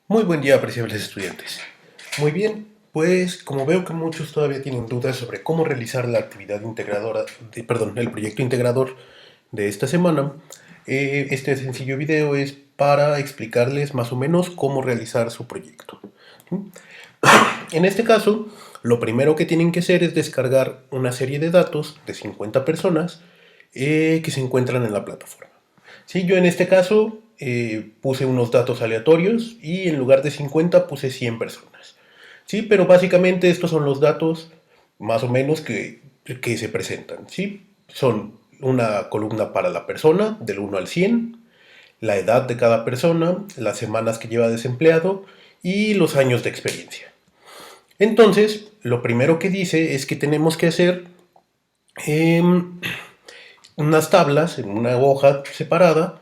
Muy buen día, apreciables estudiantes. Muy bien, pues como veo que muchos todavía tienen dudas sobre cómo realizar la actividad integradora, el proyecto integrador de esta semana, este sencillo video es para explicarles más o menos cómo realizar su proyecto. En este caso, lo primero que tienen que hacer es descargar una serie de datos de 50 personas que se encuentran en la plataforma. Sí, yo en este caso puse unos datos aleatorios y en lugar de 50 puse 100 personas. Sí, pero básicamente estos son los datos más o menos que se presentan. ¿Sí? Son una columna para la persona, del 1 al 100, la edad de cada persona, las semanas que lleva desempleado y los años de experiencia. Entonces, lo primero que dice es que tenemos que hacer eh, unas tablas en una hoja separada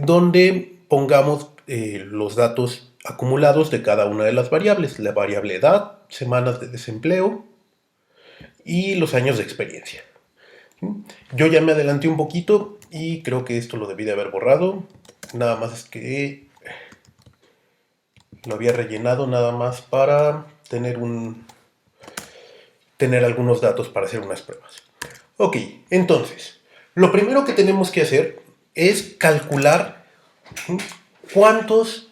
donde pongamos los datos acumulados de cada una de las variables, la variable edad, semanas de desempleo y los años de experiencia. Yo ya me adelanté un poquito y creo que esto lo debí de haber borrado, nada más es que lo había rellenado nada más para tener algunos datos para hacer unas pruebas. Ok, entonces, lo primero que tenemos que hacer es calcular cuántas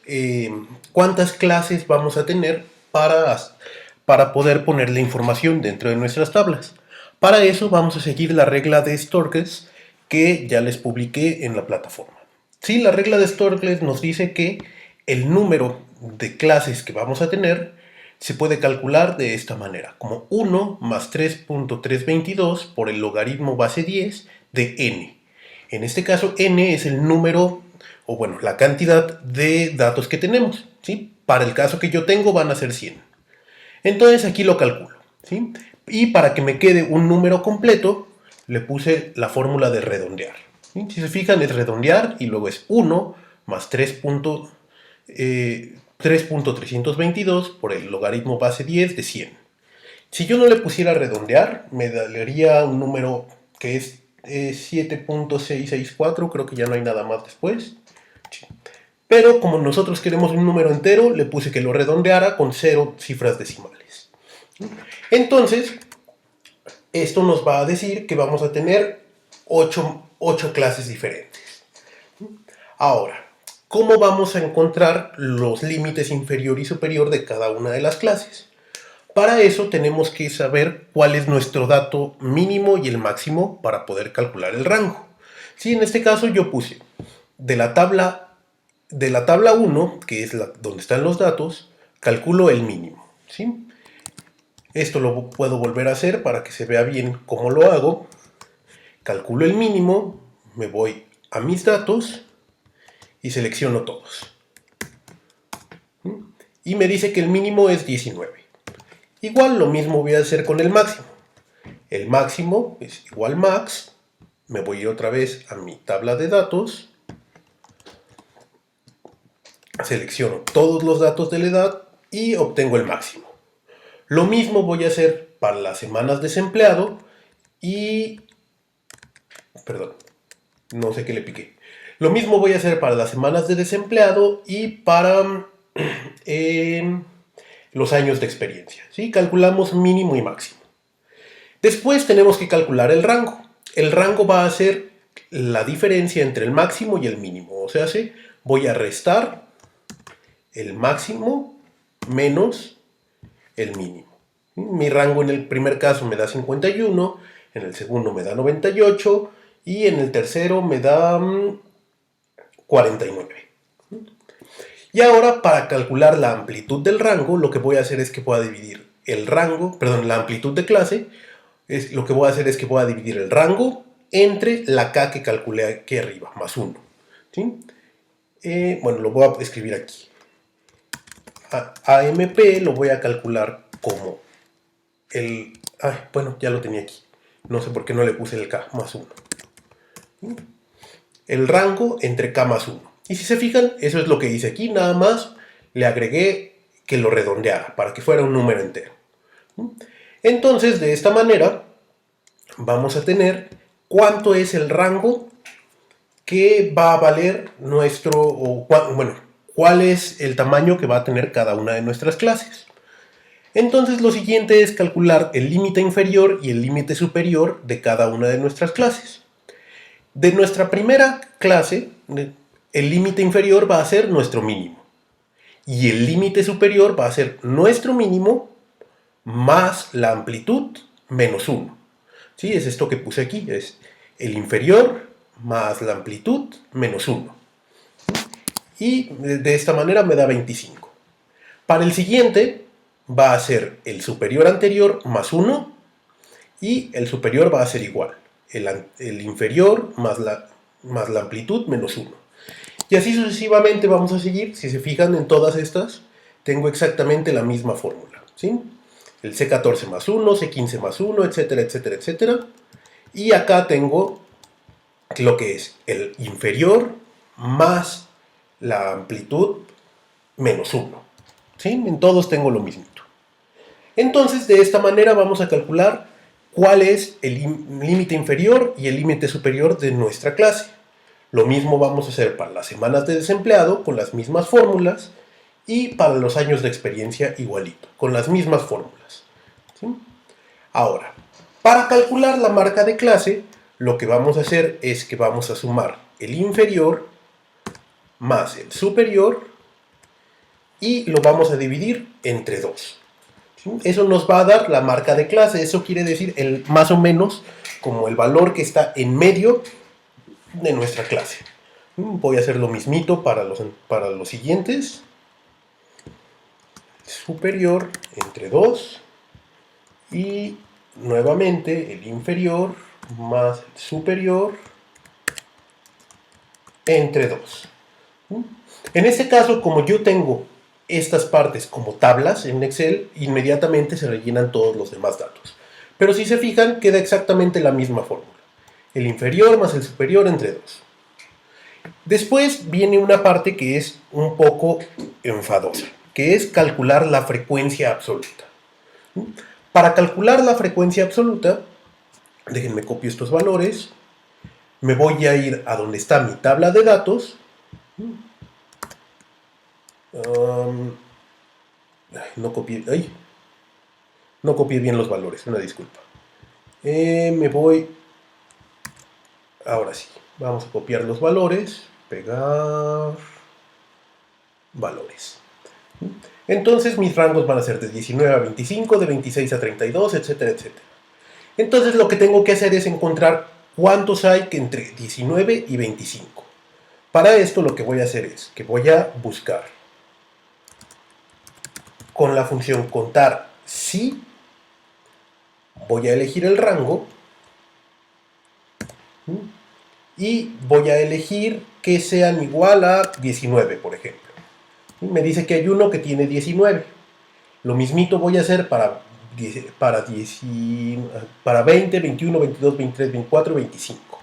clases vamos a tener para poder poner la información dentro de nuestras tablas. Para eso vamos a seguir la regla de Storges que ya les publiqué en la plataforma. Sí, la regla de Storges nos dice que el número de clases que vamos a tener se puede calcular de esta manera, como 1 más 3.322 por el logaritmo base 10 de n. En este caso, n es el número, o bueno, la cantidad de datos que tenemos. ¿Sí? Para el caso que yo tengo van a ser 100. Entonces aquí lo calculo. ¿Sí? Y para que me quede un número completo, le puse la fórmula de redondear. ¿Sí? Si se fijan, es redondear y luego es 1 más 3.322 por el logaritmo base 10 de 100. Si yo no le pusiera redondear, me daría un número que es 7.664, creo que ya no hay nada más después. Pero como nosotros queremos un número entero, le puse que lo redondeara con 0 cifras decimales. Entonces, esto nos va a decir que vamos a tener 8 clases diferentes. Ahora, ¿cómo vamos a encontrar los límites inferior y superior de cada una de las clases? Para eso tenemos que saber cuál es nuestro dato mínimo y el máximo para poder calcular el rango. Sí, en este caso yo puse de la tabla 1, que es donde están los datos, calculo el mínimo. ¿Sí? Esto lo puedo volver a hacer para que se vea bien cómo lo hago. Calculo el mínimo, me voy a mis datos y selecciono todos. Y me dice que el mínimo es 19. Igual lo mismo voy a hacer con el máximo. El máximo es igual max. Me voy a ir otra vez a mi tabla de datos. Selecciono todos los datos de la edad y obtengo el máximo. Lo mismo voy a hacer para las semanas desempleado y... Perdón, no sé qué le piqué. Lo mismo voy a hacer para las semanas de desempleado y para los años de experiencia. ¿Sí? Calculamos mínimo y máximo. Después tenemos que calcular el rango. El rango va a ser la diferencia entre el máximo y el mínimo. O sea, voy a restar el máximo menos el mínimo. Mi rango en el primer caso me da 51, en el segundo me da 98 y en el tercero me da 49. Y ahora para calcular la amplitud del rango, lo que voy a hacer es que voy a dividir el rango, perdón, la amplitud de clase, lo que voy a hacer es que voy a dividir el rango entre la K que calculé aquí arriba, más 1. ¿Sí? Bueno, lo voy a escribir aquí. AMP lo voy a calcular como bueno, ya lo tenía aquí. No sé por qué no le puse el K más 1. El rango entre K más 1. Y si se fijan, eso es lo que hice aquí. Nada más le agregué que lo redondeara para que fuera un número entero. Entonces, de esta manera, vamos a tener cuánto es el rango que va a valer cuál es el tamaño que va a tener cada una de nuestras clases. Entonces lo siguiente es calcular el límite inferior y el límite superior de cada una de nuestras clases. De nuestra primera clase, el límite inferior va a ser nuestro mínimo. Y el límite superior va a ser nuestro mínimo más la amplitud menos 1. ¿Sí? Es esto que puse aquí, es el inferior más la amplitud menos 1. Y de esta manera me da 25. Para el siguiente va a ser el superior anterior más 1 y el superior va a ser igual. El inferior más la amplitud menos 1. Y así sucesivamente vamos a seguir. Si se fijan en todas estas, tengo exactamente la misma fórmula. ¿Sí? El C14 más 1, C15 más 1, etcétera, etcétera, etcétera. Y acá tengo lo que es el inferior más la amplitud menos 1. ¿Sí? En todos tengo lo mismo. Entonces, de esta manera vamos a calcular cuál es el límite inferior y el límite superior de nuestra clase. Lo mismo vamos a hacer para las semanas de desempleado con las mismas fórmulas y para los años de experiencia igualito, con las mismas fórmulas. ¿Sí? Ahora, para calcular la marca de clase, lo que vamos a hacer es que vamos a sumar el inferior más el superior y lo vamos a dividir entre 2. ¿Sí? Eso nos va a dar la marca de clase. Eso quiere decir más o menos como el valor que está en medio de nuestra clase. Voy a hacer lo mismito para los siguientes. Superior entre 2 y nuevamente el inferior más el superior entre 2. En este caso, como yo tengo estas partes como tablas en Excel, inmediatamente se rellenan todos los demás datos. Pero si se fijan, queda exactamente la misma fórmula. El inferior más el superior entre 2. Después viene una parte que es un poco enfadosa, que es calcular la frecuencia absoluta. Para calcular la frecuencia absoluta, déjenme copio estos valores, me voy a ir a donde está mi tabla de datos. No copié bien los valores, una disculpa. Me voy, ahora sí, vamos a copiar los valores, pegar valores. Entonces mis rangos van a ser de 19 a 25, de 26 a 32, etcétera, etcétera. Entonces lo que tengo que hacer es encontrar cuántos hay entre 19 y 25. Para esto lo que voy a hacer es que voy a buscar con la función contar si, voy a elegir el rango y voy a elegir que sean igual a 19, por ejemplo. Me dice que hay uno que tiene 19. Lo mismito voy a hacer para 20, 21, 22, 23, 24, 25.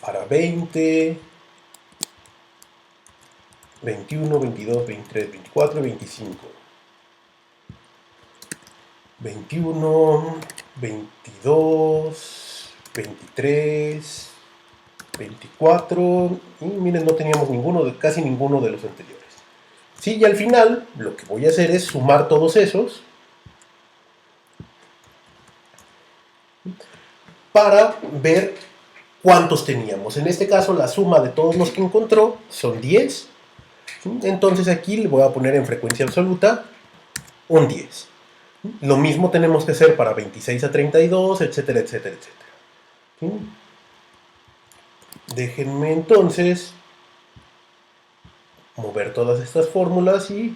Para 20, 21, 22, 23, 24, 25. 21, 22, 23, 24. Y miren, no teníamos casi ninguno de los anteriores. Sí, y al final lo que voy a hacer es sumar todos esos para ver cuántos teníamos. En este caso la suma de todos los que encontró son 10. Entonces aquí le voy a poner en frecuencia absoluta un 10. Lo mismo tenemos que hacer para 26 a 32, etcétera, etcétera, etcétera. Déjenme entonces mover todas estas fórmulas y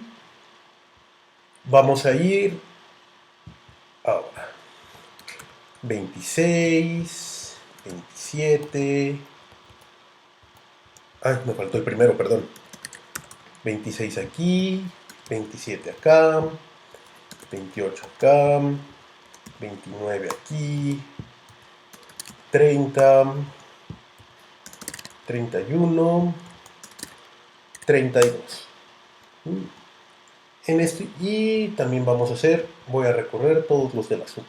vamos a ir ahora. 26, 27. Me faltó el primero, perdón. 26 aquí, 27 acá, 28 acá, 29 aquí, 30, 31, 32. Y también voy a recorrer todos los de la suma.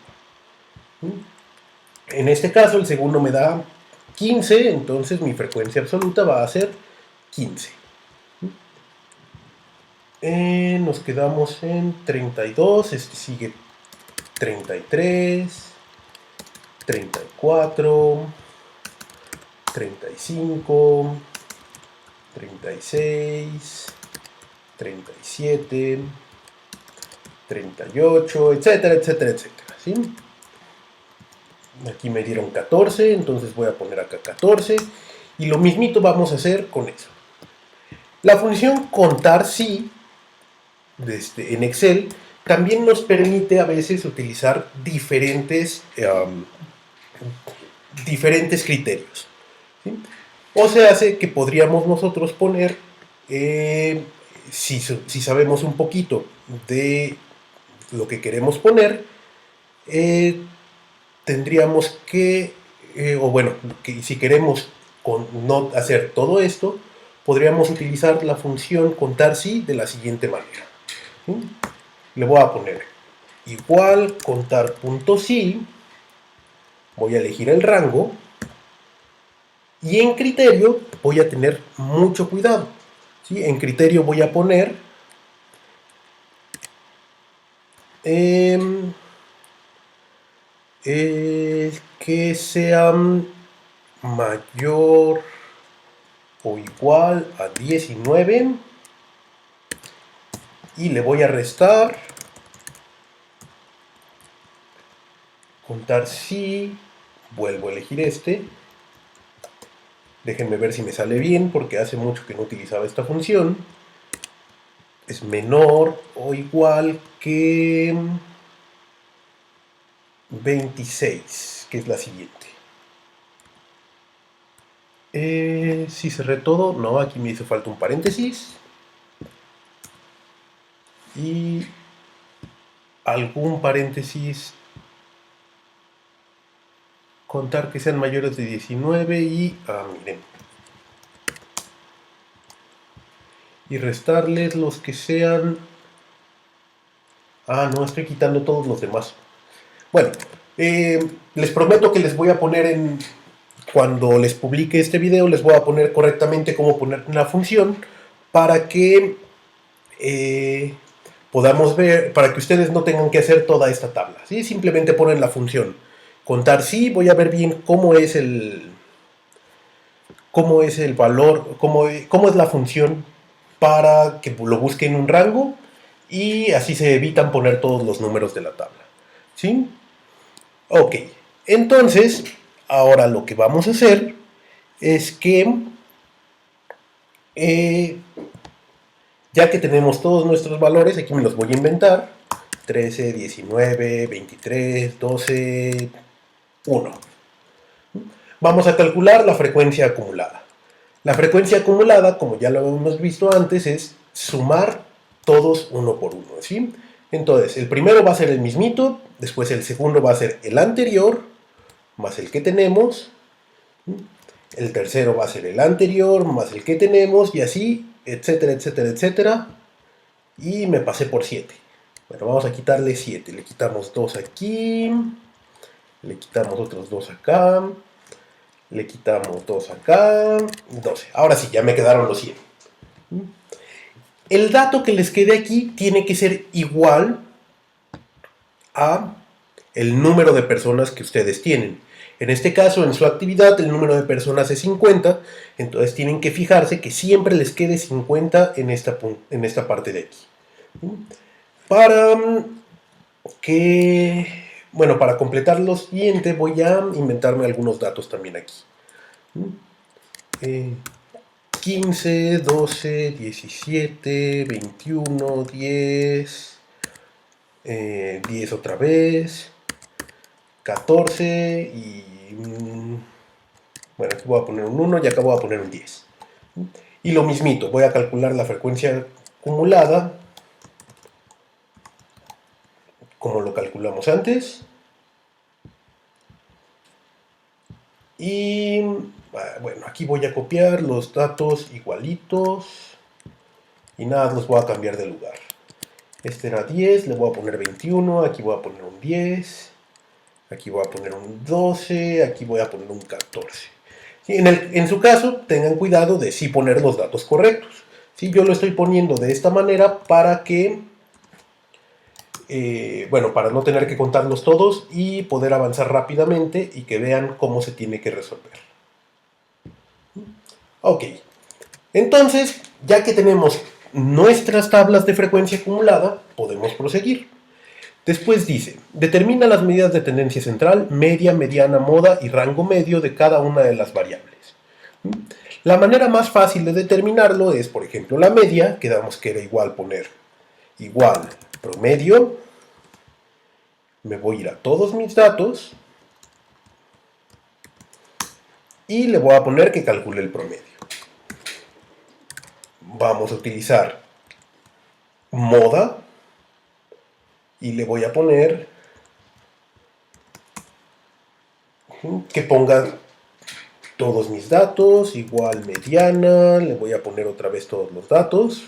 En este caso el segundo me da 15, entonces mi frecuencia absoluta va a ser 15. Nos quedamos en 32, este sigue 33, 34, 35, 36, 37, 38, etcétera, etcétera, etcétera, ¿sí? Aquí me dieron 14, entonces voy a poner acá 14. Y lo mismito vamos a hacer con eso. La función contar sí en Excel también nos permite a veces utilizar diferentes criterios, ¿sí? O se hace que podríamos nosotros poner, si sabemos un poquito de lo que queremos poner, tendríamos que, o bueno, que si queremos no hacer todo esto, podríamos utilizar la función contar sí de la siguiente manera. ¿Sí? Le voy a poner igual contar punto sí, voy a elegir el rango y en criterio voy a tener mucho cuidado. ¿Sí? En criterio voy a poner que sean mayor o igual a 19 y le voy a restar contar sí, vuelvo a elegir este, déjenme ver si me sale bien porque hace mucho que no utilizaba esta función, es menor o igual que 26, que es la siguiente. Si cerré todo, no, aquí me hizo falta un paréntesis y algún paréntesis, contar que sean mayores de 19 y, miren, y restarles los que sean, no, estoy quitando todos los demás. Bueno, les prometo que les voy a poner cuando les publique este video, les voy a poner correctamente cómo poner una función para que podamos ver, para que ustedes no tengan que hacer toda esta tabla, ¿sí? Simplemente ponen la función contar sí, voy a ver bien cómo es el valor, cómo es la función para que lo busque en un rango y así se evitan poner todos los números de la tabla, ¿sí? Ok, entonces ahora lo que vamos a hacer es que ya que tenemos todos nuestros valores, aquí me los voy a inventar, 13, 19, 23, 12, 1. Vamos a calcular la frecuencia acumulada. La frecuencia acumulada, como ya lo hemos visto antes, es sumar todos uno por uno, ¿sí? Entonces, el primero va a ser el mismito, después el segundo va a ser el anterior, más el que tenemos, el tercero va a ser el anterior, más el que tenemos, y así, etcétera, etcétera, etcétera, y me pasé por 7. Bueno, vamos a quitarle 7, le quitamos 2 aquí, le quitamos otros 2 acá, le quitamos 2 acá, 12. Ahora sí, ya me quedaron los 100. El dato que les quede aquí tiene que ser igual a el número de personas que ustedes tienen. En este caso, en su actividad, el número de personas es 50, entonces tienen que fijarse que siempre les quede 50 en esta parte de aquí. Para para completar lo siguiente, voy a inventarme algunos datos también aquí. 15, 12, 17, 21, 10, 10 otra vez, 14 y... bueno, aquí voy a poner un 1 y acá voy a poner un 10. Y lo mismito, voy a calcular la frecuencia acumulada, como lo calculamos antes. Y bueno, aquí voy a copiar los datos igualitos y nada, los voy a cambiar de lugar. Este era 10, le voy a poner 21, aquí voy a poner un 10, aquí voy a poner un 12, aquí voy a poner un 14. ¿Sí? En su caso, tengan cuidado de sí poner los datos correctos. ¿Sí? Yo lo estoy poniendo de esta manera para que, bueno, para no tener que contarlos todos y poder avanzar rápidamente y que vean cómo se tiene que resolver. Ok, entonces, ya que tenemos nuestras tablas de frecuencia acumulada, podemos proseguir. Después dice, determina las medidas de tendencia central, media, mediana, moda y rango medio de cada una de las variables. La manera más fácil de determinarlo es, por ejemplo, la media, que damos que era igual poner igual promedio. Me voy a ir a todos mis datos y le voy a poner que calcule el promedio. Vamos a utilizar moda y le voy a poner que ponga todos mis datos, igual mediana, le voy a poner otra vez todos los datos.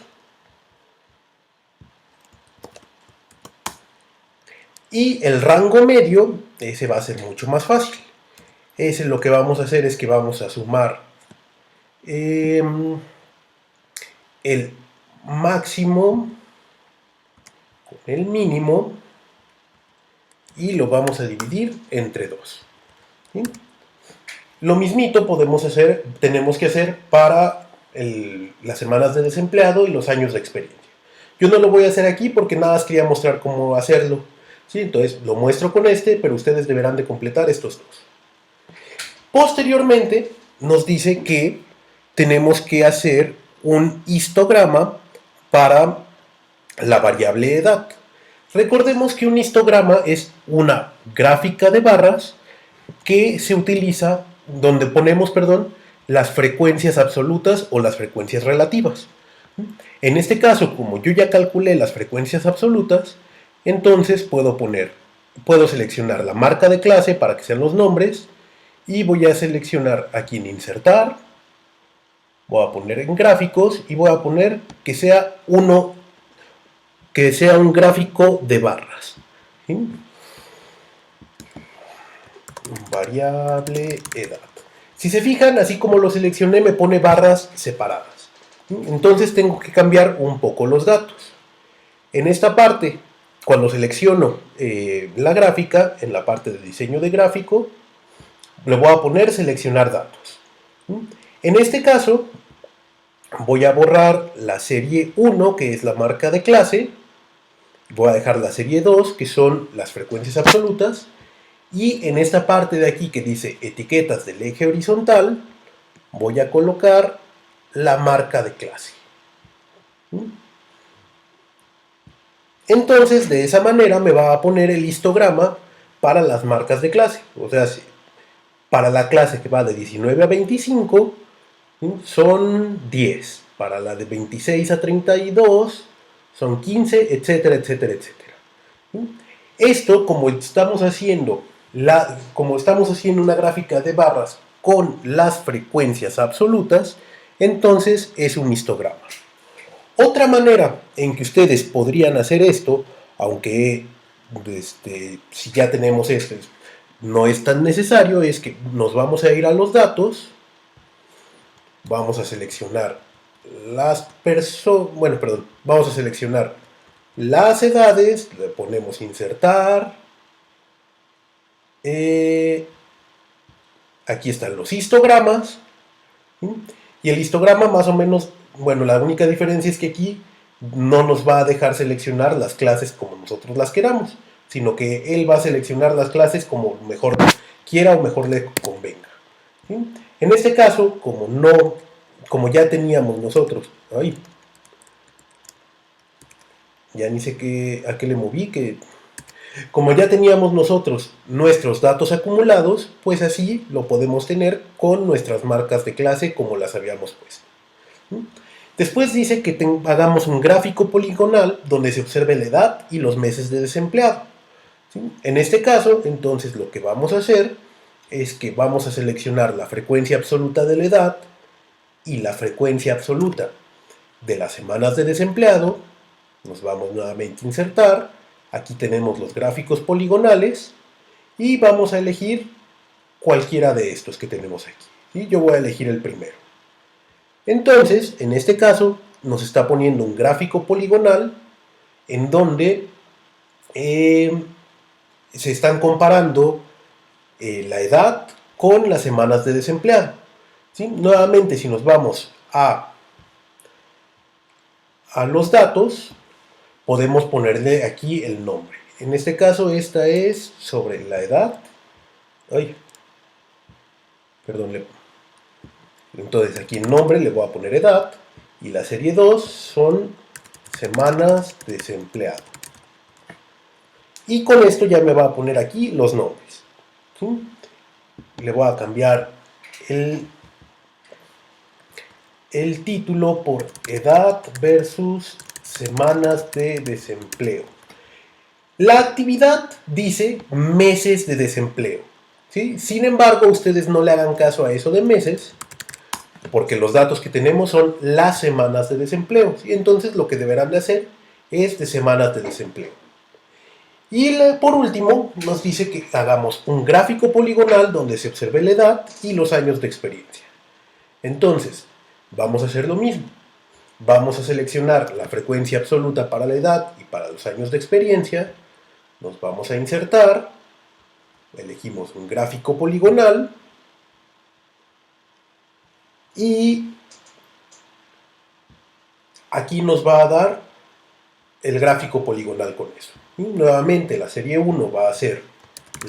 Y el rango medio, ese va a ser mucho más fácil. Ese lo que vamos a hacer es que vamos a sumar el máximo con el mínimo y lo vamos a dividir entre 2. ¿Sí? Lo mismito tenemos que hacer para las semanas de desempleado y los años de experiencia. Yo no lo voy a hacer aquí porque nada más quería mostrar cómo hacerlo. ¿Sí? Entonces lo muestro con este, pero ustedes deberán de completar estos dos. Posteriormente nos dice que tenemos que hacer un histograma para la variable edad. Recordemos que un histograma es una gráfica de barras que se utiliza donde ponemos, las frecuencias absolutas o las frecuencias relativas. En este caso, como yo ya calculé las frecuencias absolutas, entonces puedo seleccionar la marca de clase para que sean los nombres y voy a seleccionar aquí en insertar, voy a poner en gráficos y voy a poner que sea un gráfico de barras. ¿Sí? Variable edad. Si se fijan, así como lo seleccioné, me pone barras separadas. Entonces tengo que cambiar un poco los datos. En esta parte, cuando selecciono la gráfica, en la parte de diseño de gráfico, le voy a poner seleccionar datos. En este caso, voy a borrar la serie 1, que es la marca de clase. Voy a dejar la serie 2, que son las frecuencias absolutas. Y en esta parte de aquí que dice etiquetas del eje horizontal, voy a colocar la marca de clase. Entonces, de esa manera me va a poner el histograma para las marcas de clase. O sea, para la clase que va de 19 a 25, son 10. Para la de 26 a 32, son 15, etcétera, etcétera, etcétera. Esto, como estamos haciendo una gráfica de barras con las frecuencias absolutas, entonces es un histograma. Otra manera en que ustedes podrían hacer esto, aunque si ya tenemos esto, no es tan necesario, es que nos vamos a ir a los datos, vamos a seleccionar vamos a seleccionar las edades, le ponemos insertar, aquí están los histogramas, y el histograma más o menos, la única diferencia es que aquí no nos va a dejar seleccionar las clases como nosotros las queramos, sino que él va a seleccionar las clases como mejor quiera o mejor le convenga. ¿Sí? En este caso, como ya teníamos nosotros, ya ni sé a qué le moví, como ya teníamos nosotros nuestros datos acumulados, pues así lo podemos tener con nuestras marcas de clase como las habíamos puesto. Después dice que hagamos un gráfico poligonal donde se observe la edad y los meses de desempleado. ¿Sí? En este caso, entonces lo que vamos a hacer es que vamos a seleccionar la frecuencia absoluta de la edad y la frecuencia absoluta de las semanas de desempleado. Nos vamos nuevamente a insertar. Aquí tenemos los gráficos poligonales y vamos a elegir cualquiera de estos que tenemos aquí. Y yo voy a elegir el primero. Entonces, en este caso, nos está poniendo un gráfico poligonal en donde se están comparando la edad con las semanas de desempleado. ¿Sí? Nuevamente, si nos vamos a los datos, podemos ponerle aquí el nombre. En este caso, esta es sobre la edad. Ay, perdón. Entonces, aquí en nombre le voy a poner edad. Y la serie 2 son semanas de desempleado. Y con esto ya me va a poner aquí los nombres. ¿Sí? Le voy a cambiar el título por edad versus semanas de desempleo. La actividad dice meses de desempleo. ¿Sí? Sin embargo, ustedes no le hagan caso a eso de meses, porque los datos que tenemos son las semanas de desempleo. ¿Sí? Entonces lo que deberán de hacer es de semanas de desempleo. Y por último nos dice que hagamos un gráfico poligonal donde se observe la edad y los años de experiencia. Entonces, vamos a hacer lo mismo. Vamos a seleccionar la frecuencia absoluta para la edad y para los años de experiencia. Nos vamos a insertar. Elegimos un gráfico poligonal. Y aquí nos va a dar el gráfico poligonal con eso. Y nuevamente la serie 1 va a ser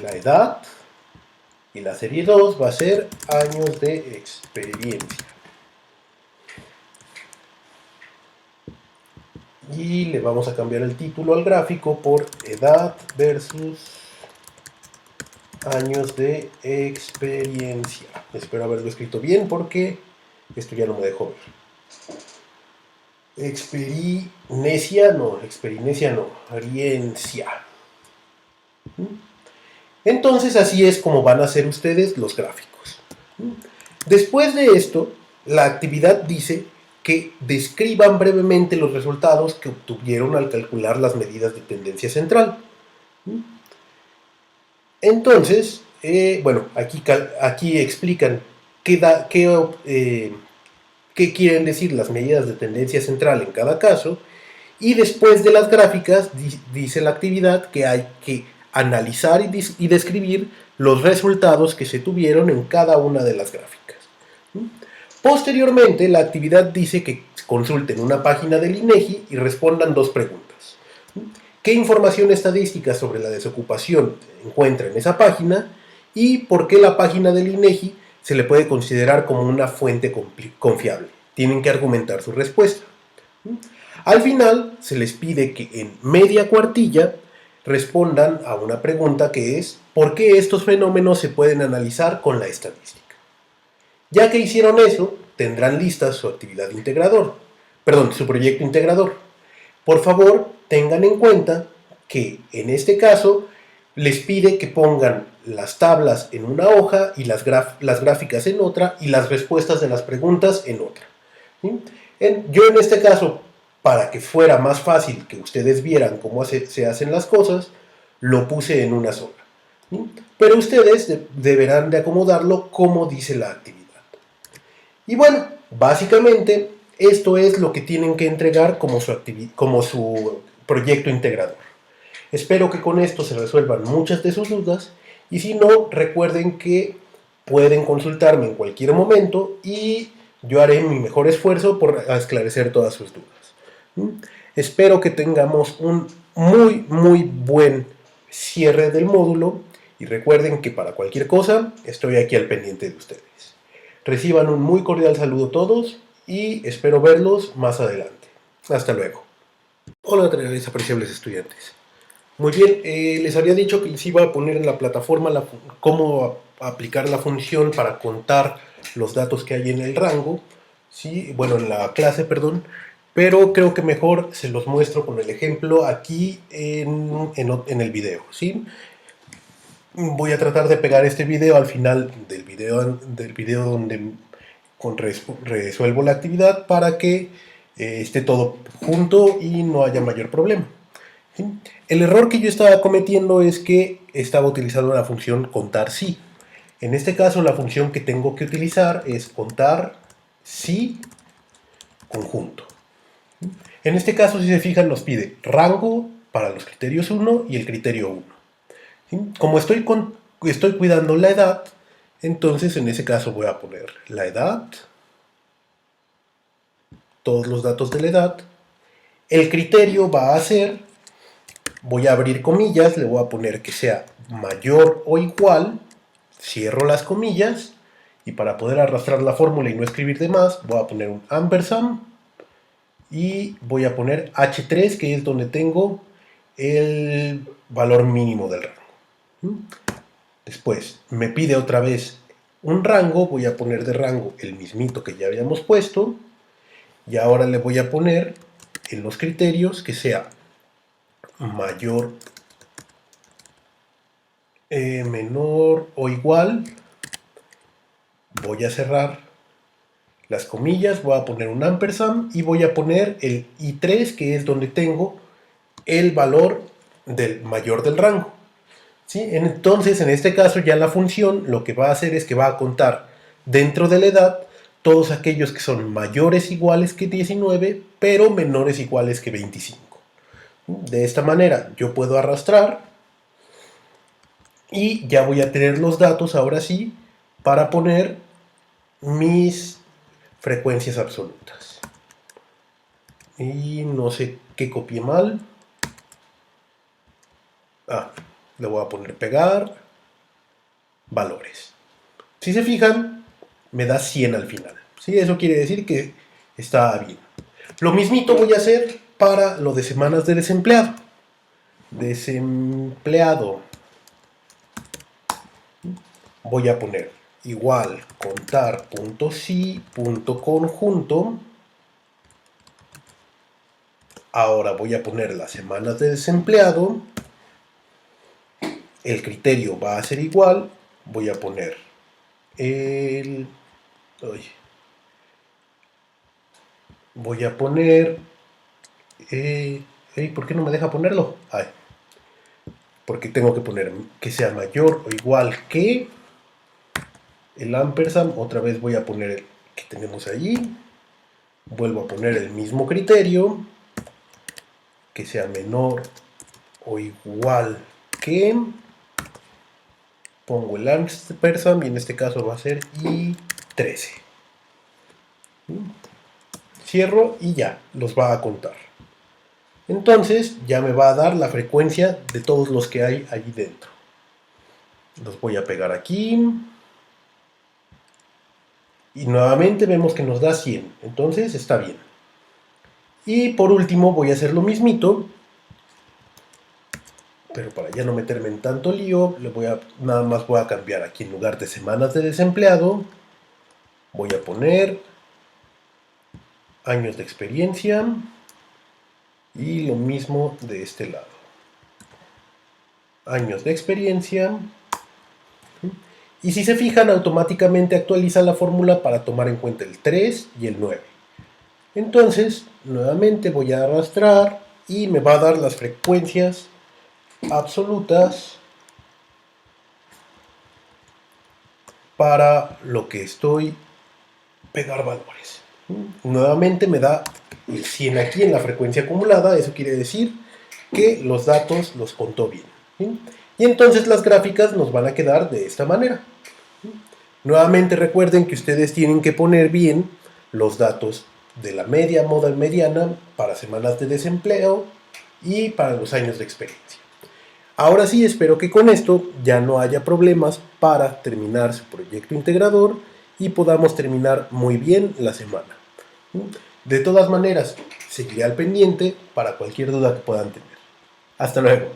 la edad y la serie 2 va a ser años de experiencia. Y le vamos a cambiar el título al gráfico por edad versus años de experiencia. Espero haberlo escrito bien porque esto ya no me dejó ver. Experiencia no, experiencia. Entonces así es como van a hacer ustedes los gráficos. Después de esto, la actividad dice que describan brevemente los resultados que obtuvieron al calcular las medidas de tendencia central. Entonces, bueno, aquí explican qué quieren decir las medidas de tendencia central en cada caso, y después de las gráficas dice la actividad que hay que analizar y describir los resultados que se tuvieron en cada una de las gráficas. Posteriormente, la actividad dice que consulten una página del INEGI y respondan dos preguntas. ¿Qué información estadística sobre la desocupación encuentra en esa página? ¿Y por qué la página del INEGI se le puede considerar como una fuente confiable? Tienen que argumentar su respuesta. Al final, se les pide que en media cuartilla respondan a una pregunta que es ¿por qué estos fenómenos se pueden analizar con la estadística? Ya que hicieron eso, tendrán lista su actividad integrador, su proyecto integrador. Por favor, tengan en cuenta que en este caso les pide que pongan las tablas en una hoja y las gráficas en otra y las respuestas de las preguntas en otra. ¿Sí? Yo en este caso, para que fuera más fácil que ustedes vieran cómo se hacen las cosas, lo puse en una sola. ¿Sí? Pero ustedes deberán de acomodarlo como dice la actividad. Y bueno, básicamente esto es lo que tienen que entregar como su proyecto integrador. Espero que con esto se resuelvan muchas de sus dudas y si no, recuerden que pueden consultarme en cualquier momento y yo haré mi mejor esfuerzo por esclarecer todas sus dudas. Espero que tengamos un muy buen cierre del módulo y recuerden que para cualquier cosa estoy aquí al pendiente de ustedes. Reciban un muy cordial saludo todos y espero verlos más adelante. Hasta luego. Hola, apreciables estudiantes. Muy bien, les había dicho que les iba a poner en la plataforma cómo aplicar la función para contar los datos que hay en el rango, ¿sí? Bueno, en la clase, perdón, pero creo que mejor se los muestro con el ejemplo aquí en el video, ¿sí? Voy a tratar de pegar este video al final del video donde resuelvo la actividad para que esté todo junto y no haya mayor problema. ¿Sí? El error que yo estaba cometiendo es que estaba utilizando la función contar sí. En este caso la función que tengo que utilizar es contar si conjunto. En este caso, si se fijan, nos pide rango para los criterios 1 y el criterio 1. ¿Sí? Como estoy cuidando la edad, entonces en ese caso voy a poner la edad, todos los datos de la edad. El criterio va a ser, voy a abrir comillas, le voy a poner que sea mayor o igual, cierro las comillas, y para poder arrastrar la fórmula y no escribir de más, voy a poner un ampersand, y voy a poner H3, que es donde tengo el valor mínimo del rango. Después me pide otra vez un rango, voy a poner de rango el mismito que ya habíamos puesto, y ahora le voy a poner en los criterios que sea mayor, menor o igual. Voy a cerrar las comillas, voy a poner un ampersand y voy a poner el I3, que es donde tengo el valor del mayor del rango. ¿Sí? Entonces, en este caso ya la función lo que va a hacer es que va a contar dentro de la edad todos aquellos que son mayores iguales que 19, pero menores iguales que 25. De esta manera yo puedo arrastrar y ya voy a tener los datos ahora sí para poner mis frecuencias absolutas. Y no sé qué copié mal. Le voy a poner pegar valores. Si se fijan, me da 100 al final. ¿Sí? Eso quiere decir que está bien. Lo mismito voy a hacer para lo de semanas de desempleado. Desempleado. Voy a poner igual contar.si.conjunto. Ahora voy a poner las semanas de desempleado. El criterio va a ser igual. Voy a poner el... Voy a poner... ¿por qué no me deja ponerlo? Porque tengo que poner que sea mayor o igual que el ampersand. Otra vez voy a poner el que tenemos allí. Vuelvo a poner el mismo criterio. Que sea menor o igual que... Pongo el ampersand y en este caso va a ser I13. Cierro y ya, los va a contar. Entonces ya me va a dar la frecuencia de todos los que hay allí dentro. Los voy a pegar aquí. Y nuevamente vemos que nos da 100. Entonces está bien. Y por último voy a hacer lo mismito. Pero para ya no meterme en tanto lío, nada más voy a cambiar aquí en lugar de semanas de desempleado. Voy a poner años de experiencia. Y lo mismo de este lado. Años de experiencia. Y si se fijan, automáticamente actualiza la fórmula para tomar en cuenta el 3 y el 9. Entonces, nuevamente voy a arrastrar y me va a dar las frecuencias absolutas para lo que estoy pegar valores. Nuevamente me da el 100 aquí en la frecuencia acumulada. Eso quiere decir que los datos los contó bien. ¿Sí? Y entonces las gráficas nos van a quedar de esta manera. Nuevamente recuerden que ustedes tienen que poner bien los datos de la media, moda y mediana para semanas de desempleo y para los años de experiencia. Ahora sí, espero que con esto ya no haya problemas para terminar su proyecto integrador y podamos terminar muy bien la semana. De todas maneras, seguiré al pendiente para cualquier duda que puedan tener. Hasta luego.